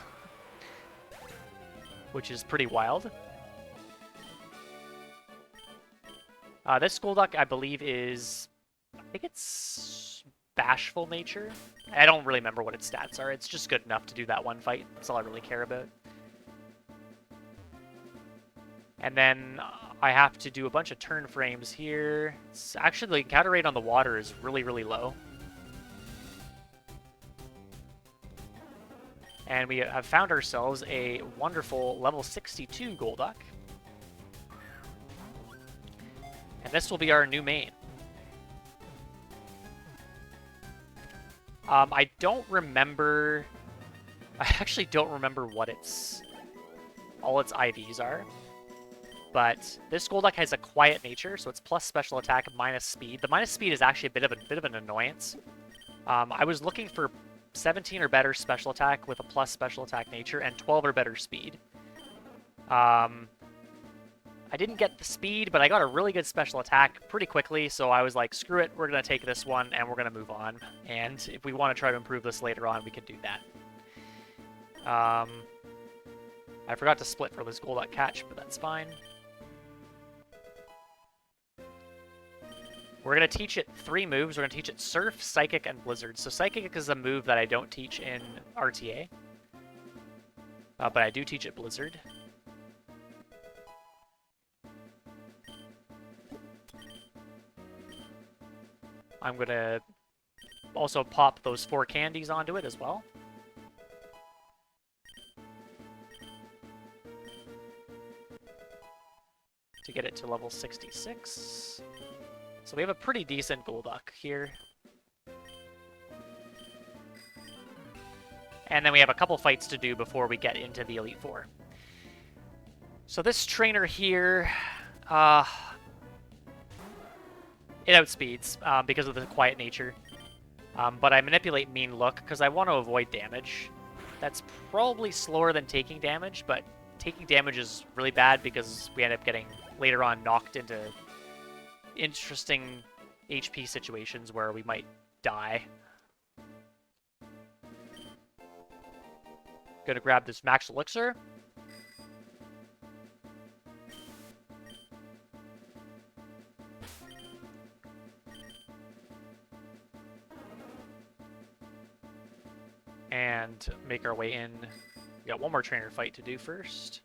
which is pretty wild. This Golduck, I believe, is... I think it's Bashful Nature. I don't really remember what its stats are. It's just good enough to do that one fight. That's all I really care about. And then I have to do a bunch of turn frames here. It's actually, the encounter rate on the water is really, really low. And we have found ourselves a wonderful level 62 Golduck. And this will be our new main. I don't remember... I actually don't remember what all its IVs are. But this Golduck has a quiet nature, so it's plus special attack, minus speed. The minus speed is actually a bit of an annoyance. I was looking for 17 or better special attack with a plus special attack nature, and 12 or better speed. I didn't get the speed, but I got a really good special attack pretty quickly, so I was like, screw it, we're going to take this one, and we're going to move on. And if we want to try to improve this later on, we can do that. I forgot to split for this Golduck catch, but that's fine. We're going to teach it 3 moves. We're going to teach it Surf, Psychic, and Blizzard. So Psychic is a move that I don't teach in RTA. But I do teach it Blizzard. I'm going to also pop those 4 candies onto it as well. To get it to level 66. So we have a pretty decent Golduck here. And then we have a couple fights to do before we get into the Elite Four. So this trainer here, it outspeeds because of the quiet nature. But I manipulate Mean Look because I want to avoid damage. That's probably slower than taking damage, but taking damage is really bad because we end up getting, later on, knocked into interesting HP situations where we might die. Gonna grab this Max Elixir. And make our way in. We got one more trainer fight to do first.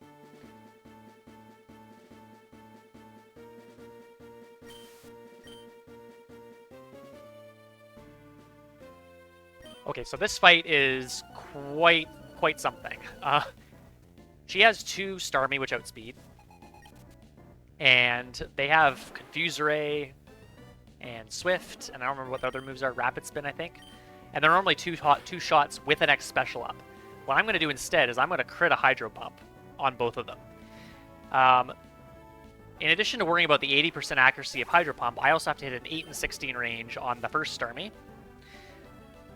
Okay, so this fight is quite something. She has 2 Starmie, which outspeed. And they have Confuse Ray and Swift, and I don't remember what the other moves are. Rapid Spin, I think. And they're normally two shots with an X special up. What I'm going to do instead is I'm going to crit a Hydro Pump on both of them. In addition to worrying about the 80% accuracy of Hydro Pump, I also have to hit an 8 and 16 range on the first Starmie.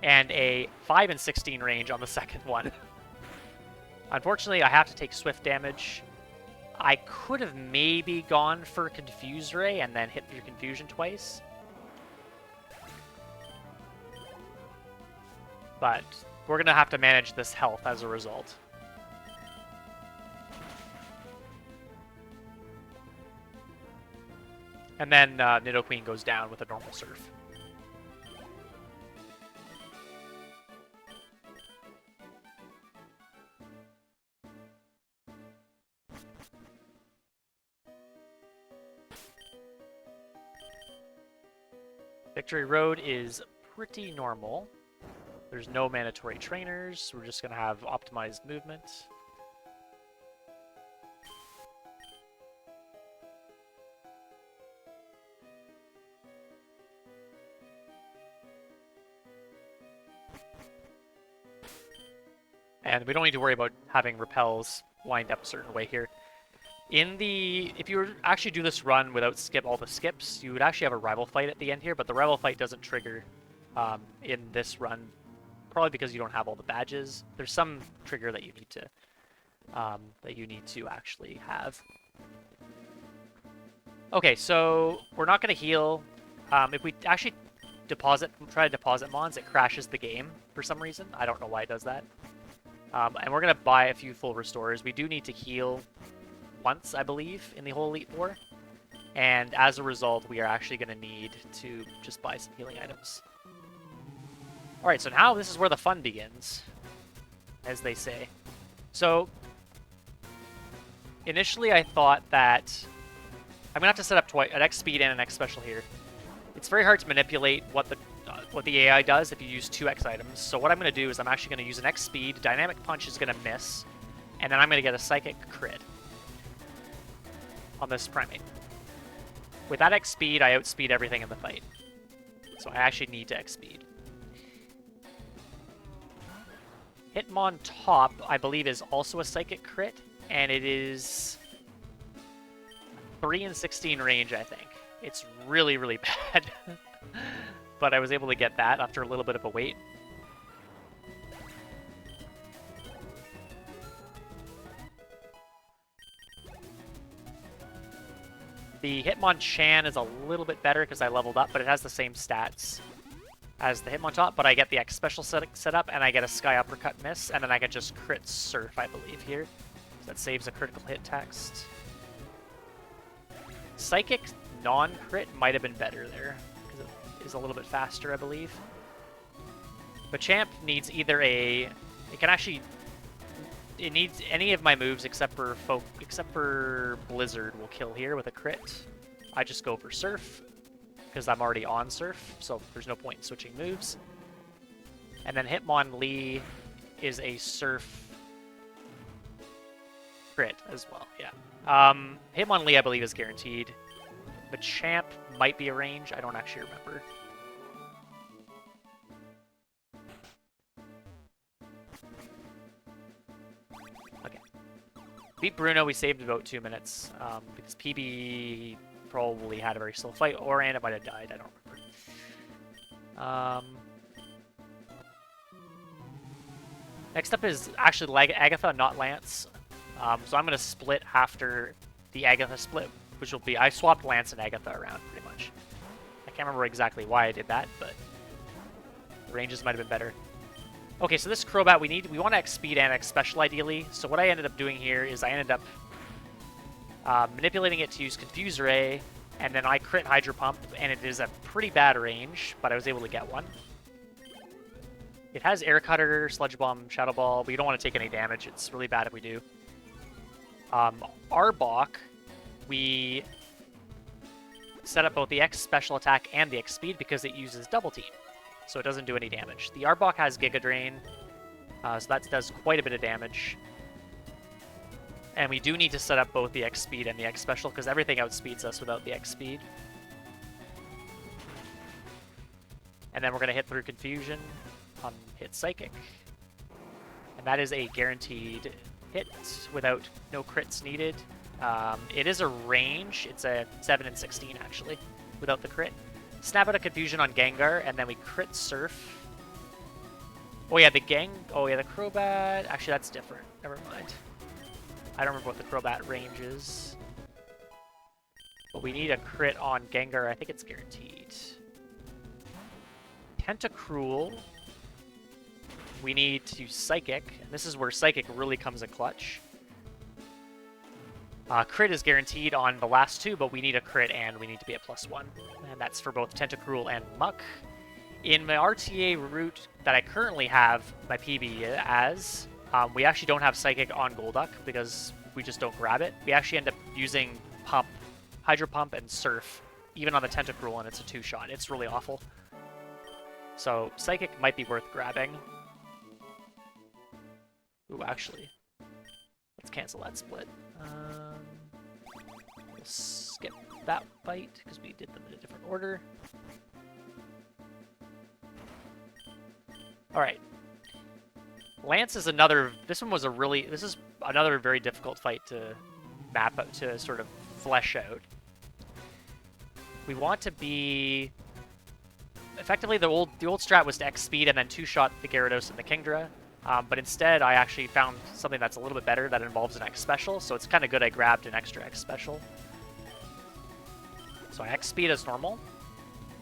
And a 5 and 16 range on the second one. Unfortunately, I have to take Swift damage. I could have maybe gone for Confuse Ray and then hit through Confusion twice. But we're going to have to manage this health as a result. And then Nidoqueen goes down with a normal Surf. Victory Road is pretty normal. There's no mandatory trainers. We're just going to have optimized movement. And we don't need to worry about having repels lined up a certain way here. If you were to actually do this run without all the skips, you would actually have a rival fight at the end here, but the rival fight doesn't trigger in this run, probably because you don't have all the badges. There's some trigger that you need to actually have. Okay, so we're not going to heal. If we actually try to deposit mons, it crashes the game for some reason. I don't know why it does that. And we're going to buy a few full restores. We do need to heal once, I believe, in the whole Elite Four. And as a result, we are actually going to need to just buy some healing items. Alright, so now this is where the fun begins, as they say. So, initially I thought that I'm going to have to set up an X speed and an X special here. It's very hard to manipulate what the AI does if you use 2 X items. So what I'm going to do is I'm actually going to use an X speed, Dynamic Punch is going to miss, and then I'm going to get a Psychic crit on this Primate. With that X speed, I outspeed everything in the fight. So I actually need to X speed. Hitmon top, I believe, is also a Psychic crit, and it is 3 and 16 range, I think. It's really, really bad. But I was able to get that after a little bit of a wait. The Hitmonchan is a little bit better because I leveled up, but it has the same stats as the Hitmontop, but I get the X special set up, and I get a Sky Uppercut miss, and then I can just crit Surf, I believe, here. So that saves a critical hit text. Psychic non-crit might have been better there, because it is a little bit faster, I believe. But Champ needs either it needs any of my moves except for Blizzard will kill here with a crit. I just go for Surf, because I'm already on Surf, so there's no point in switching moves. And then Hitmonlee is a Surf crit as well, yeah. Hitmonlee, I believe, is guaranteed. But Champ might be a range, I don't actually remember. Okay. Beat Bruno, we saved about 2 minutes, because PB probably had a very slow fight, or Anna might have died, I don't remember. Next up is actually Agatha, not Lance. So I'm going to split after the Agatha split, which will be, I swapped Lance and Agatha around pretty much. I can't remember exactly why I did that, but the ranges might have been better. Okay, so this Crobat, we want X speed and X special ideally. So what I ended up doing here is I ended up manipulating it to use Confuse Ray, and then I crit Hydro Pump, and it is a pretty bad range, but I was able to get one. It has Air Cutter, Sludge Bomb, Shadow Ball, but you don't want to take any damage. It's really bad if we do. Arbok, we set up both the X special attack and the X speed because it uses Double Team, so it doesn't do any damage. The Arbok has Giga Drain, so that does quite a bit of damage. And we do need to set up both the X speed and the X special because everything outspeeds us without the X speed. And then we're going to hit through Confusion on hit Psychic. And that is a guaranteed hit without no crits needed. It is a range. It's a 7 and 16 actually, without the crit. Snap out a Confusion on Gengar, and then we crit Surf. Oh yeah, the Crobat. Actually, that's different. Never mind. I don't remember what the Crobat range is. But we need a crit on Gengar. I think it's guaranteed. Tentacruel. We need to Psychic. And this is where Psychic really comes in clutch. Crit is guaranteed on the last two, but we need a crit and we need to be at +1. And that's for both Tentacruel and Muck. In my RTA route that I currently have my PB as, we actually don't have Psychic on Golduck because we just don't grab it. We actually end up using Pump, Hydro Pump, and Surf, even on the Tentacruel, and it's a 2-shot. It's really awful. So Psychic might be worth grabbing. Ooh, actually, let's cancel that split. We'll skip that fight because we did them in a different order. All right. Lance is another. This is another very difficult fight to map out, to sort of flesh out. We want to be effectively the old strat was to X speed and then 2-shot the Gyarados and the Kingdra. But instead, I actually found something that's a little bit better that involves an X special. So it's kind of good I grabbed an extra X special. So I X speed as normal.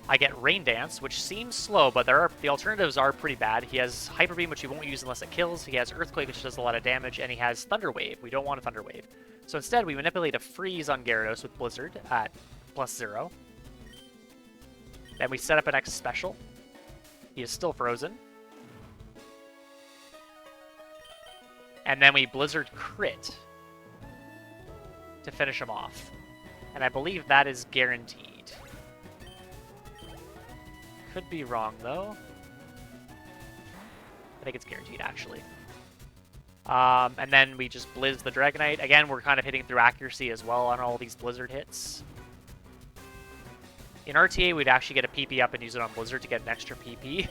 I get Rain Dance, which seems slow, but the alternatives are pretty bad. He has Hyper Beam, which he won't use unless it kills. He has Earthquake, which does a lot of damage, and he has Thunder Wave. We don't want a Thunder Wave. So instead, we manipulate a Freeze on Gyarados with Blizzard at +0. Then we set up an X Special. He is still frozen. And then we Blizzard Crit to finish him off. And I believe that is guaranteed. Could be wrong, though. I think it's guaranteed, actually. And then we just Blizz the Dragonite. Again, we're kind of hitting through accuracy as well on all these Blizzard hits. In RTA, we'd actually get a PP up and use it on Blizzard to get an extra PP.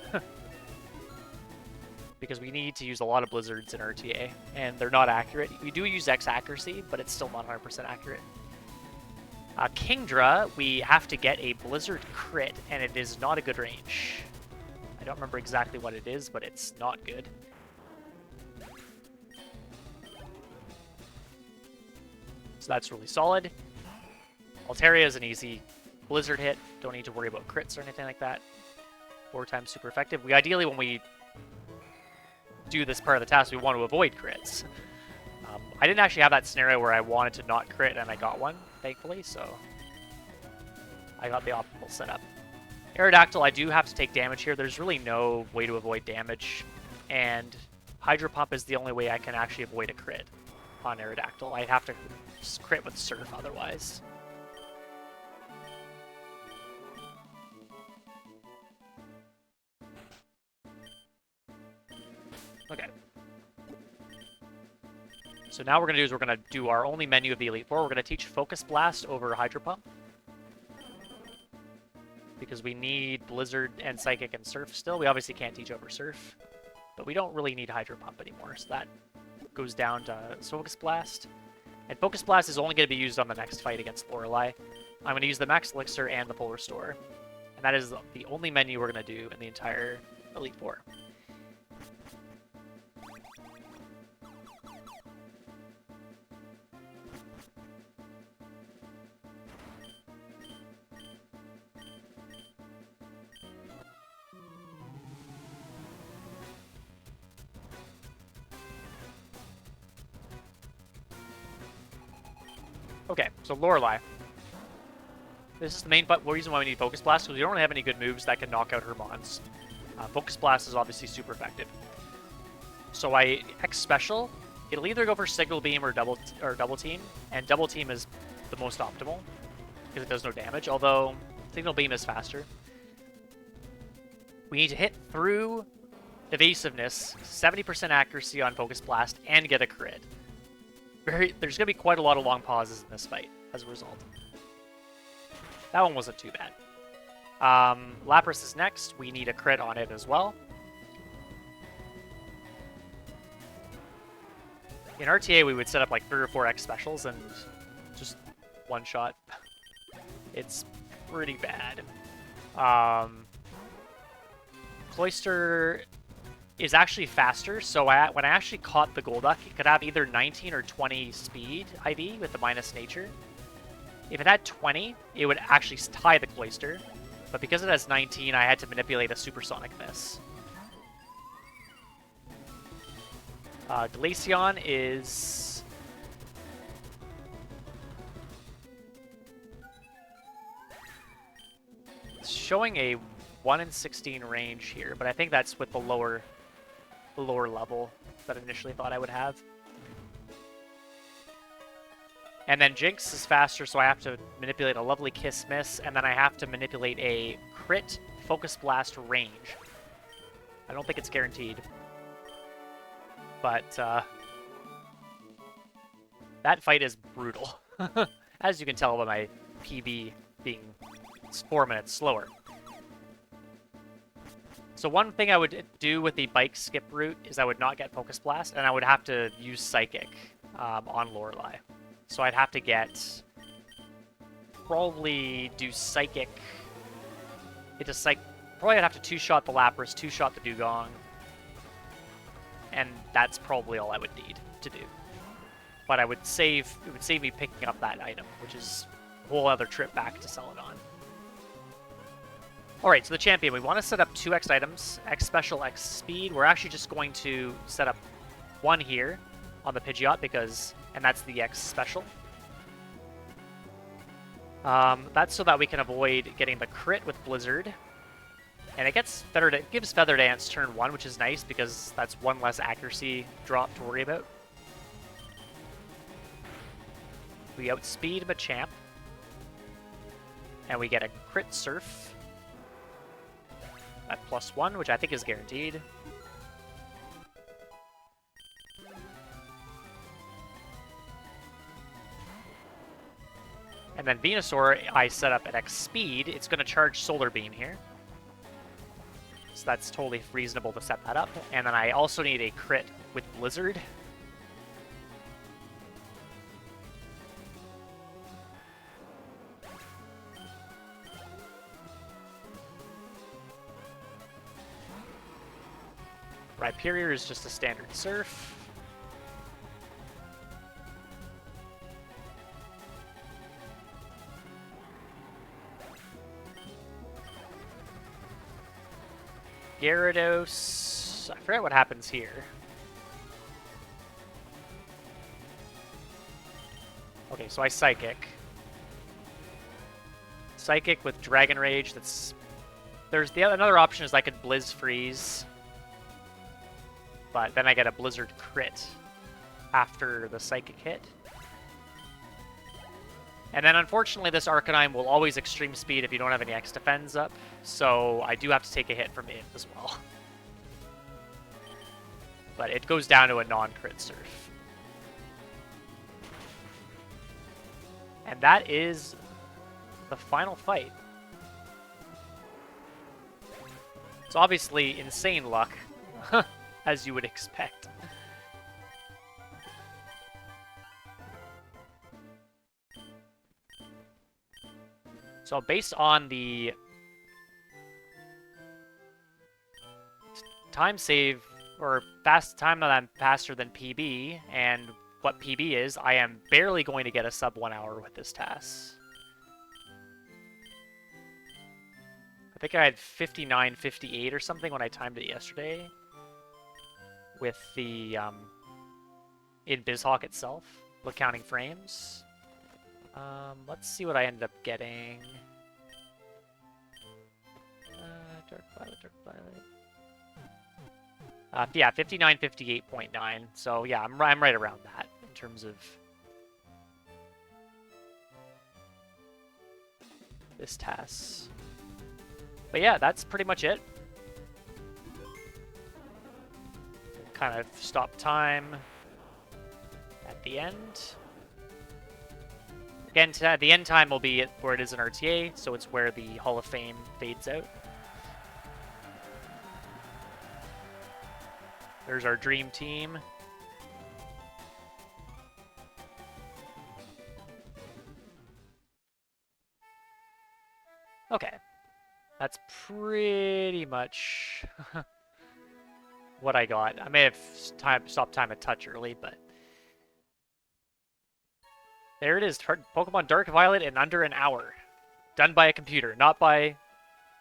Because we need to use a lot of Blizzards in RTA, and they're not accurate. We do use X accuracy, but it's still not 100% accurate. Kingdra, we have to get a Blizzard Crit, and it is not a good range. I don't remember exactly what it is, but it's not good. So that's really solid. Altaria is an easy Blizzard hit. Don't need to worry about crits or anything like that. 4 times super effective. We ideally, when we do this part of the task, we want to avoid crits. I didn't actually have that scenario where I wanted to not crit, and I got one, thankfully, so I got the optimal setup. Aerodactyl, I do have to take damage here. There's really no way to avoid damage, and Hydro Pump is the only way I can actually avoid a crit on Aerodactyl. I'd have to crit with Surf otherwise. Okay. So now what we're going to do is we're going to do our only menu of the Elite Four. We're going to teach Focus Blast over Hydro Pump. Because we need Blizzard and Psychic and Surf still. We obviously can't teach over Surf. But we don't really need Hydro Pump anymore. So that goes down to Focus Blast. And Focus Blast is only going to be used on the next fight against Lorelei. I'm going to use the Max Elixir and the Full Restore. And that is the only menu we're going to do in the entire Elite Four. Okay, so Lorelei. This is the main reason why we need Focus Blast, because we don't really have any good moves that can knock out her mons. Focus Blast is obviously super effective. So I X Special. It'll either go for Signal Beam or Double Team, and Double Team is the most optimal, because it does no damage, although Signal Beam is faster. We need to hit through Evasiveness, 70% accuracy on Focus Blast, and get a crit. There's going to be quite a lot of long pauses in this fight as a result. That one wasn't too bad. Lapras is next. We need a crit on it as well. In RTA, we would set up like 3 or 4 X specials and just one-shot. It's pretty bad. Cloyster is actually faster, so when I actually caught the Golduck, it could have either 19 or 20 speed IV with the minus nature. If it had 20, it would actually tie the Cloyster, but because it has 19, I had to manipulate a Supersonic Miss. Glaceon is... It's showing a 1 in 16 range here, but I think that's with the lower level that I initially thought I would have. And then Jinx is faster, so I have to manipulate a lovely Kiss Miss, and then I have to manipulate a crit Focus Blast range. I don't think it's guaranteed. But that fight is brutal. As you can tell by my PB being 4 minutes slower. So one thing I would do with the bike skip route is I would not get Focus Blast, and I would have to use Psychic on Lorelei. So I'd have to get... Probably do Psychic... Probably I'd have to 2-shot the Lapras, 2-shot the Dugong. And that's probably all I would need to do. But it would save me picking up that item, which is whole other trip back to sell it on. Alright, so the champion, we want to set up 2x items, X special, X speed. We're actually just going to set up one here on the Pidgeot because, and that's the X special. That's so that we can avoid getting the crit with Blizzard. And it gives Feather Dance turn 1, which is nice because that's one less accuracy drop to worry about. We outspeed Machamp. And we get a crit Surf at +1, which I think is guaranteed. And then Venusaur, I set up at X speed. It's going to charge Solar Beam here. So that's totally reasonable to set that up. And then I also need a crit with Blizzard. Rhyperior is just a standard Surf. Gyarados, I forget what happens here. Okay, so I Psychic. Psychic with Dragon Rage, there's another option is I could Blizz Freeze. But then I get a Blizzard crit after the Psychic hit. And then unfortunately this Arcanine will always Extreme Speed if you don't have any X Defense up, so I do have to take a hit from it as well. But it goes down to a non-crit Surf. And that is the final fight. It's obviously insane luck, as you would expect. So based on the time save, or fast time that I'm faster than PB, and what PB is, I am barely going to get a sub 1 hour with this TAS. I think I had 59.58 or something when I timed it yesterday with the in BizHawk itself, counting frames. Let's see what I ended up getting. Dark Violet. Yeah, 59.58.9. So yeah, I'm right around that in terms of this TAS. But yeah, that's pretty much it. Kind of stop time at the end. Again, the end time will be where it is in RTA, so it's where the Hall of Fame fades out. There's our dream team. Okay. That's pretty much what I got. I may have stopped time a touch early, but there it is. Pokemon DarkViolet in under an hour. Done by a computer, not by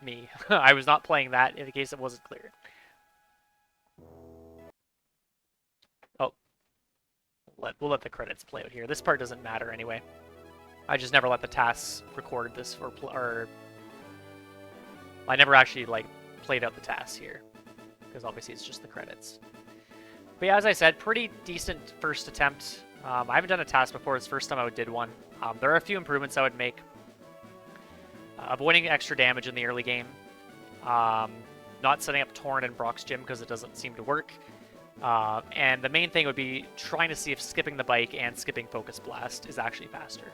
me. I was not playing that, in case it wasn't clear. Oh. We'll let the credits play out here. This part doesn't matter anyway. I just never let the TAS record this, or I never actually, played out the TAS here. Because obviously it's just the credits. But yeah, as I said, pretty decent first attempt. I haven't done a TAS before. It's the first time I did one. There are a few improvements I would make. Avoiding extra damage in the early game. Not setting up Torrent in Brock's gym because it doesn't seem to work. And the main thing would be trying to see if skipping the bike and skipping Focus Blast is actually faster.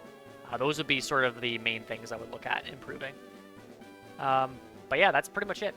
Those would be sort of the main things I would look at improving. But yeah, that's pretty much it.